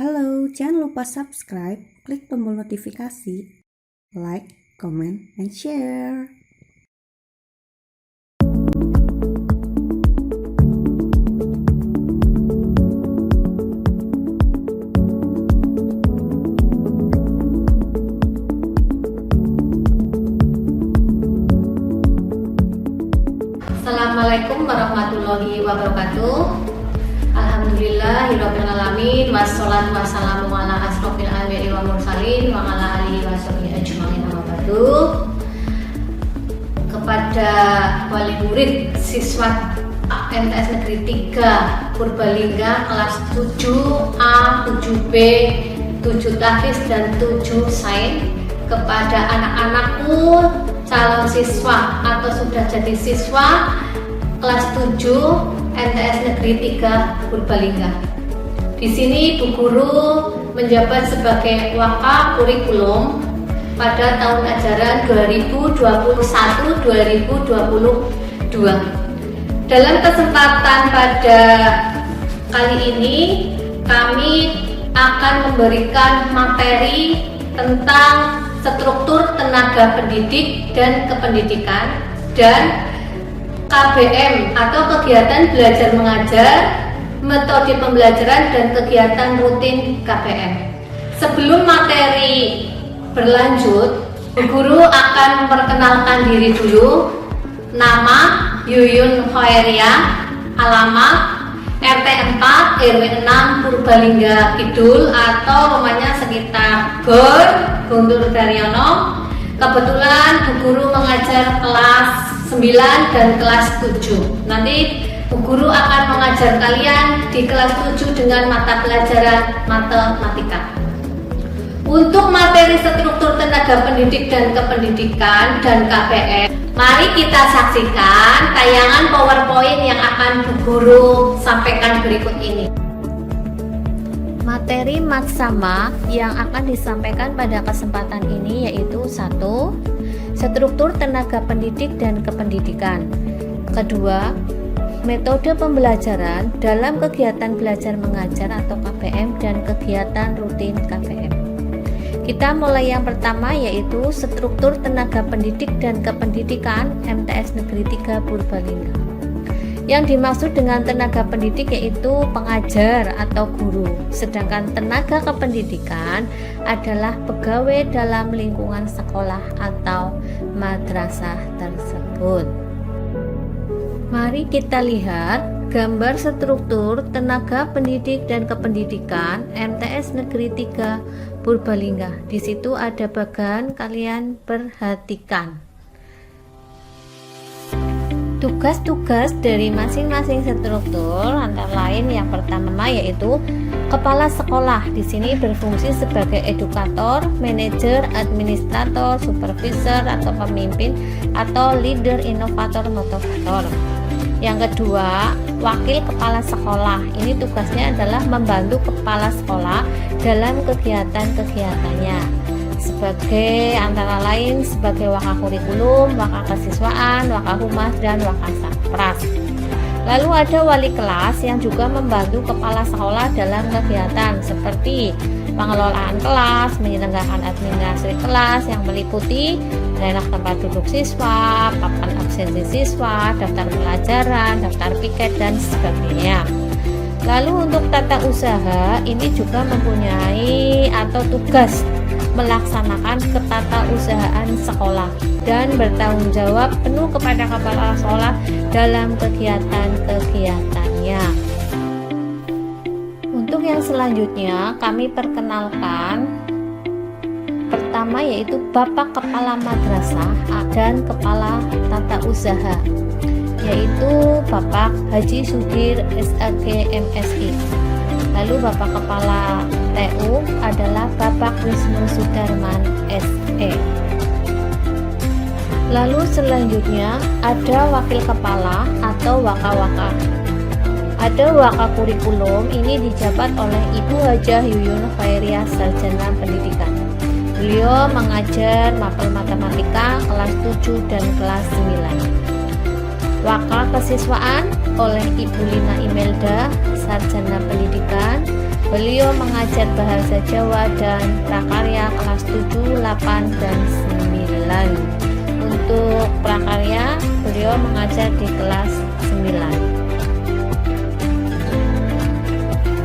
Halo, jangan lupa subscribe, klik tombol notifikasi, like, comment, and share. Assalamualaikum warahmatullahi wabarakatuh. Alhamdulillahirabbil alamin wassalatu wassalamu ala asrofil anbiya'i wal mursalin wa ala alihi washabihi ajmain amma ba'du. Kepada wali murid siswa MTS Negeri 3 Purbalingga kelas 7A, 7B, 7 Tahfiz dan 7 Sains, kepada anak-anakku calon siswa atau sudah jadi siswa kelas 7 MTS Negeri 3 Purbalingga. Di sini Bu Guru menjabat sebagai Waka Kurikulum pada tahun ajaran 2021-2022. Dalam kesempatan pada kali ini kami akan memberikan materi tentang struktur tenaga pendidik dan kependidikan dan KBM atau kegiatan belajar mengajar, metode pembelajaran dan kegiatan rutin KBM. Sebelum materi berlanjut, Bu Guru akan memperkenalkan diri dulu. Nama Yuyun Hoeria, alamat RT 4 RW 6 Purbalingga Kidul atau rumahnya sekitar Gor Guntur Daryono. Kebetulan Bu Guru mengajar kelas 9 dan kelas 7. Nanti Bu Guru akan mengajar kalian di kelas 7 dengan mata pelajaran matematika. Untuk materi struktur tenaga pendidik dan kependidikan dan KBM, mari kita saksikan tayangan PowerPoint yang akan Bu Guru sampaikan berikut ini. Materi maksama yang akan disampaikan pada kesempatan ini yaitu 1. Struktur tenaga pendidik dan kependidikan. Kedua, metode pembelajaran dalam kegiatan belajar mengajar atau KBM dan kegiatan rutin KBM. Kita mulai yang pertama yaitu struktur tenaga pendidik dan kependidikan MTS Negeri 3 Purbalingga. Yang dimaksud dengan tenaga pendidik yaitu pengajar atau guru, sedangkan tenaga kependidikan adalah pegawai dalam lingkungan sekolah atau madrasah tersebut. Mari kita lihat gambar struktur tenaga pendidik dan kependidikan MTS Negeri 3 Purbalingga. Di situ ada bagan, kalian perhatikan. Tugas-tugas dari masing-masing struktur antara lain yang pertama yaitu kepala sekolah. Di sini berfungsi sebagai edukator, manajer, administrator, supervisor atau pemimpin atau leader, inovator, motivator. Yang kedua, wakil kepala sekolah. Ini tugasnya adalah membantu kepala sekolah dalam kegiatan-kegiatannya. Sebagai antara lain sebagai waka kurikulum, waka kesiswaan, waka humas, dan waka sapras. Lalu ada wali kelas yang juga membantu kepala sekolah dalam kegiatan seperti pengelolaan kelas, menyelenggarakan administrasi kelas yang meliputi lenak tempat duduk siswa, papan absensi siswa, daftar pelajaran, daftar piket, dan sebagainya. Lalu untuk tata usaha ini juga mempunyai atau tugas melaksanakan ketatausahaan sekolah dan bertanggung jawab penuh kepada kepala sekolah dalam kegiatan-kegiatannya. Untuk yang selanjutnya kami perkenalkan pertama yaitu Bapak Kepala Madrasah dan Kepala Tata Usaha, yaitu Bapak Haji Sudir SAG MSI. Lalu Bapak Kepala TU adalah Bapak Wisnu Sudarman SE. Lalu selanjutnya ada wakil kepala atau waka-waka. Ada waka kurikulum, ini dijabat oleh Ibu Hajah Yuyun Hoeria, Sarjana Pendidikan. Beliau mengajar mapel matematika kelas 7 dan kelas 9. Waka kesiswaan oleh Ibu Lina Imelda, Sarjana Pendidikan. Beliau mengajar bahasa Jawa dan prakarya kelas 7, 8, dan 9. Untuk prakarya, beliau mengajar di kelas 9.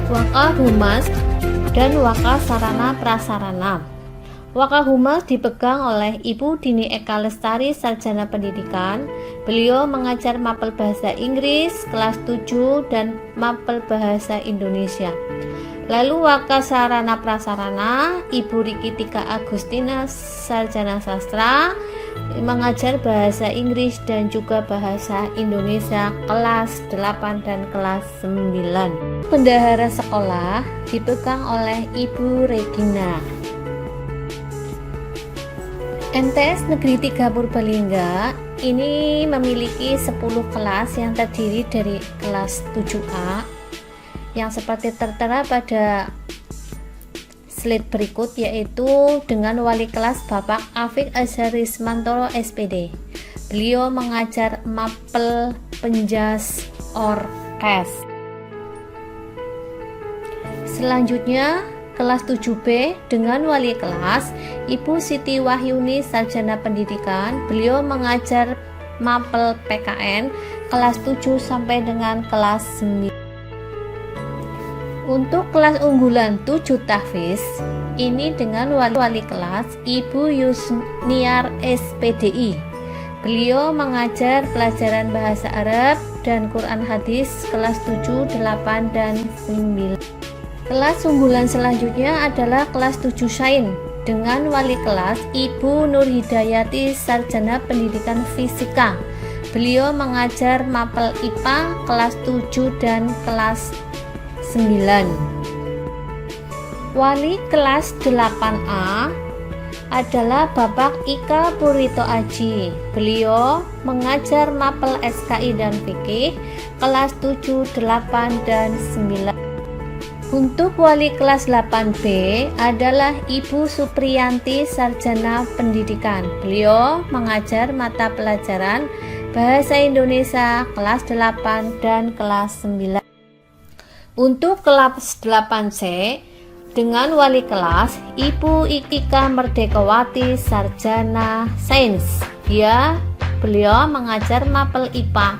Wakahumas dan Waka Sarana Prasarana. Wakahumas dipegang oleh Ibu Dini Eka Lestari, Sarjana Pendidikan. Beliau mengajar mapel bahasa Inggris kelas 7 dan mapel bahasa Indonesia. Lalu Waka Sarana Prasarana, Ibu Riki Tika Agustina, Sarjana Sastra, mengajar bahasa Inggris dan juga bahasa Indonesia kelas 8 dan kelas 9. Bendahara sekolah dipegang oleh Ibu Regina. MTS Negeri 3 Purbalingga ini memiliki 10 kelas yang terdiri dari kelas 7A yang seperti tertera pada slide berikut, yaitu dengan wali kelas Bapak Afik Azhar Rismantoro SPD. Beliau mengajar mapel penjas orkes. Selanjutnya kelas 7B dengan wali kelas Ibu Siti Wahyuni, Sarjana Pendidikan. Beliau mengajar mapel PKN kelas 7 sampai dengan kelas 9. Untuk kelas unggulan 7 tahfiz ini dengan wali kelas Ibu Yusniar SPDI. Beliau mengajar pelajaran bahasa Arab dan Quran hadis kelas 7, 8, dan 9. Kelas unggulan selanjutnya adalah kelas 7 Sains dengan wali kelas Ibu Nur Hidayati, Sarjana Pendidikan Fisika. Beliau mengajar mapel IPA kelas 7 dan kelas 9. Wali kelas 8A adalah Bapak Ika Purito Aji. Beliau mengajar mapel SKI dan fikih kelas 7, 8, dan 9. Untuk wali kelas 8B adalah Ibu Supriyanti, Sarjana Pendidikan. Beliau mengajar mata pelajaran Bahasa Indonesia kelas 8 dan kelas 9. Untuk kelas 8C dengan wali kelas Ibu Iktika Merdekawati, Sarjana Sains. Beliau mengajar mapel IPA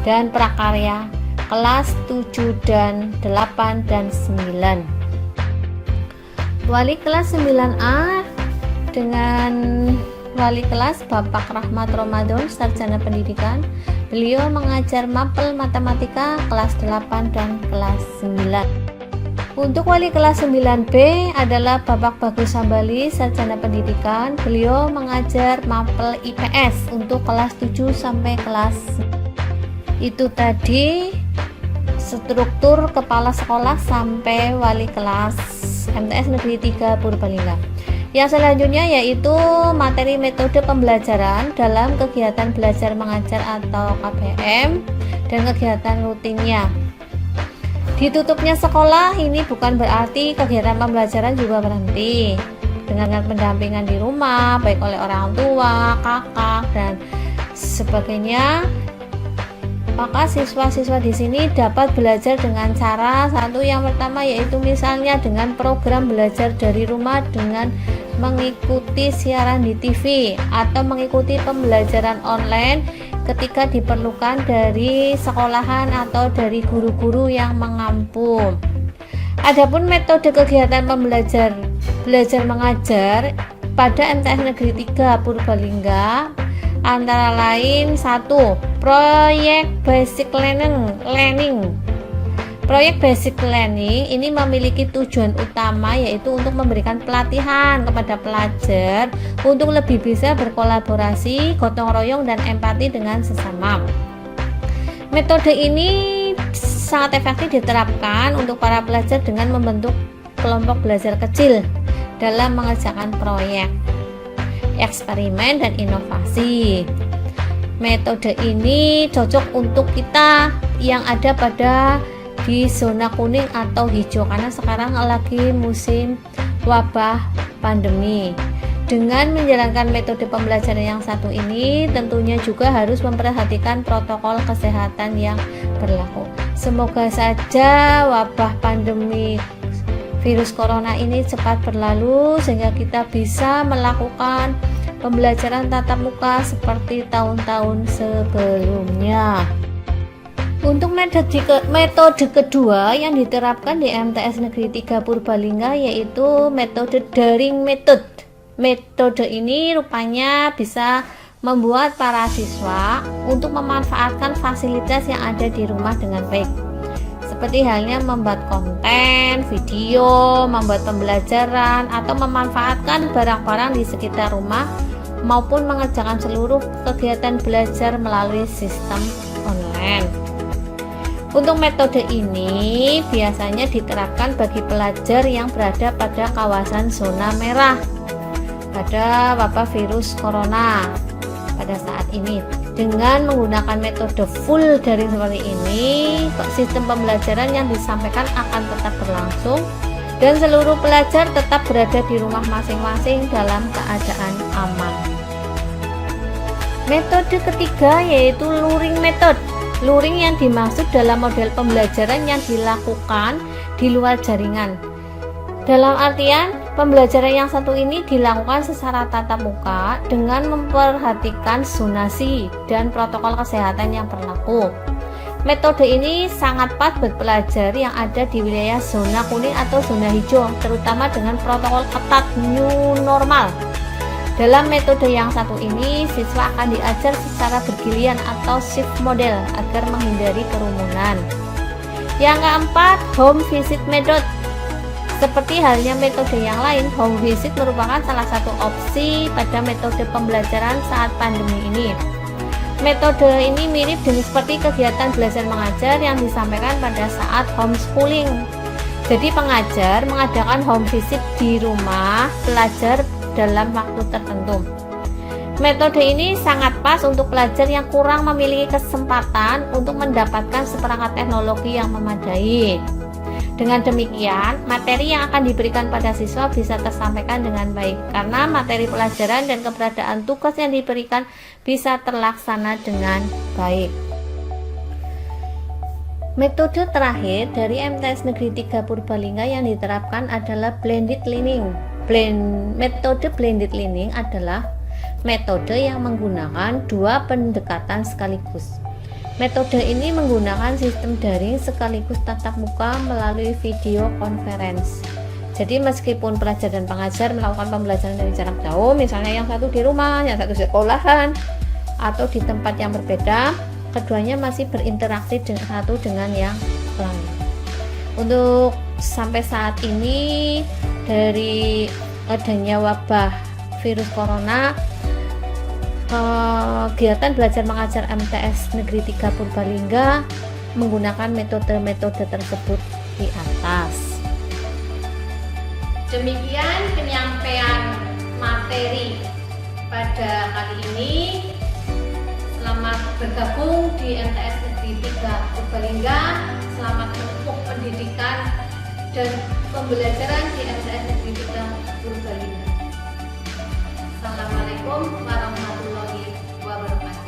dan prakarya kelas 7 dan 8 dan 9. Wali kelas 9A dengan wali kelas Bapak Rahmat Ramadan, Sarjana Pendidikan. Beliau mengajar mapel matematika kelas 8 dan kelas 9. Untuk wali kelas 9B adalah Bapak Bagus Sambali, Sarjana Pendidikan. Beliau mengajar mapel IPS untuk kelas 7 sampai kelas 9. Itu tadi struktur kepala sekolah sampai wali kelas MTS Negeri 3 Purbalingga. Yang selanjutnya yaitu materi metode pembelajaran dalam kegiatan belajar mengajar atau KBM dan kegiatan rutinnya. Ditutupnya sekolah ini bukan berarti kegiatan pembelajaran juga berhenti. Dengan pendampingan di rumah baik oleh orang tua, kakak, dan sebagainya, maka siswa-siswa di sini dapat belajar dengan cara yang pertama yaitu misalnya dengan program belajar dari rumah dengan mengikuti siaran di TV atau mengikuti pembelajaran online ketika diperlukan dari sekolahan atau dari guru-guru yang mengampu. Adapun metode kegiatan belajar mengajar pada MTS Negeri 3 Purbalingga antara lain 1. Proyek Basic Learning. Proyek Basic Learning ini memiliki tujuan utama yaitu untuk memberikan pelatihan kepada pelajar untuk lebih bisa berkolaborasi, gotong royong, dan empati dengan sesama. Metode ini sangat efektif diterapkan untuk para pelajar dengan membentuk kelompok belajar kecil dalam mengerjakan proyek, eksperimen, dan inovasi. Metode ini cocok untuk kita yang ada di zona kuning atau hijau karena sekarang lagi musim wabah pandemi. Dengan menjalankan metode pembelajaran yang satu ini tentunya juga harus memperhatikan protokol kesehatan yang berlaku. Semoga saja wabah pandemi virus corona ini cepat berlalu sehingga kita bisa melakukan pembelajaran tatap muka seperti tahun-tahun sebelumnya. Untuk metode kedua yang diterapkan di MTS Negeri 3 Purbalingga yaitu metode daring method. Metode ini rupanya bisa membuat para siswa untuk memanfaatkan fasilitas yang ada di rumah dengan baik. Seperti halnya membuat konten, video, membuat pembelajaran, atau memanfaatkan barang-barang di sekitar rumah maupun mengerjakan seluruh kegiatan belajar melalui sistem online. Untuk metode ini biasanya diterapkan bagi pelajar yang berada pada kawasan zona merah pada wabah virus corona pada saat ini. Dengan menggunakan metode full daring seperti ini, sistem pembelajaran yang disampaikan akan tetap berlangsung dan seluruh pelajar tetap berada di rumah masing-masing dalam keadaan aman. Metode ketiga yaitu luring method. Luring yang dimaksud dalam model pembelajaran yang dilakukan di luar jaringan. Dalam artian, pembelajaran yang satu ini dilakukan secara tatap muka dengan memperhatikan zonasi dan protokol kesehatan yang berlaku. Metode ini sangat pas buat pelajar yang ada di wilayah zona kuning atau zona hijau, terutama dengan protokol ketat new normal. Dalam metode yang satu ini, siswa akan diajar secara bergiliran atau shift model agar menghindari kerumunan. Yang keempat, home visit method. Seperti halnya metode yang lain, home visit merupakan salah satu opsi pada metode pembelajaran saat pandemi ini. Metode ini mirip dengan seperti kegiatan belajar mengajar yang disampaikan pada saat homeschooling. Jadi pengajar mengadakan home visit di rumah pelajar dalam waktu tertentu. Metode ini sangat pas untuk pelajar yang kurang memiliki kesempatan untuk mendapatkan seperangkat teknologi yang memadai. Dengan demikian, materi yang akan diberikan pada siswa bisa tersampaikan dengan baik karena materi pelajaran dan keberadaan tugas yang diberikan bisa terlaksana dengan baik. Metode terakhir dari MTS Negeri 3 Purbalingga yang diterapkan adalah blended learning. Metode blended learning adalah metode yang menggunakan dua pendekatan sekaligus. Metode ini menggunakan sistem daring sekaligus tatap muka melalui video conference. Jadi meskipun pelajar dan pengajar melakukan pembelajaran dari jarak jauh, misalnya yang satu di rumah, yang satu di sekolahan, atau di tempat yang berbeda, keduanya masih berinteraksi satu dengan yang lain. Untuk sampai saat ini, dari adanya wabah virus corona, kegiatan belajar mengajar MTS Negeri 3 Purbalingga menggunakan metode-metode tersebut di atas. Demikian penyampaian materi pada kali ini. Selamat bergabung di MTS Negeri 3 Purbalingga. Selamat menempuh pendidikan dan pembelajaran di MTS Negeri 3 Purbalingga. Assalamualaikum warahmatullahi wabarakatuh.